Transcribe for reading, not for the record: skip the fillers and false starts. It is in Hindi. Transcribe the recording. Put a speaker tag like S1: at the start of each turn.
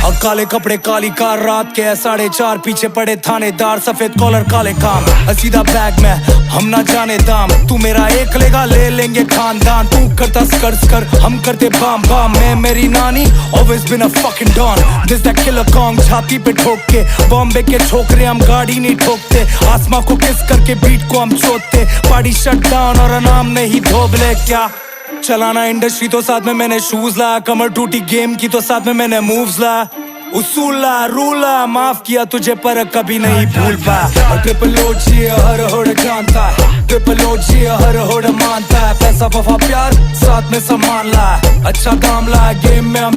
S1: और काले कपड़े काली कार, रात के 4:30 पीछे पड़े थानेदार, सफेद कॉलर काले काम, सीधा बैग में हम ना जाने दाम। तू मेरा एक लेगा ले लेंगे खानदान, तू करता स्कर हम करते बाम बाम। मैं मेरी नानी always been a fucking don, this that killer kong छाती पे ठोक के। बॉम्बे के छोकरे हम गाड़ी नहीं ठोकते, आसमां को किस करके बीट को हम चोतते। पार्टी शट डाउन और नाम नहीं धोबले, क्या चलाना इंडस्ट्री तो साथ में मैंने शूज लाया, कमर टूटी गेम की तो साथ में मैंने मूव्स लाया। उसूला रूला माफ किया तुझे पर कभी नहीं भूल पाया। और ट्रिपल ओजी हर होड़ जानता है, ट्रिपल ओजी हर होड़ मानता है। पैसा वफा प्यार साथ में सम्मान ला, अच्छा दाम ला, गेम में हम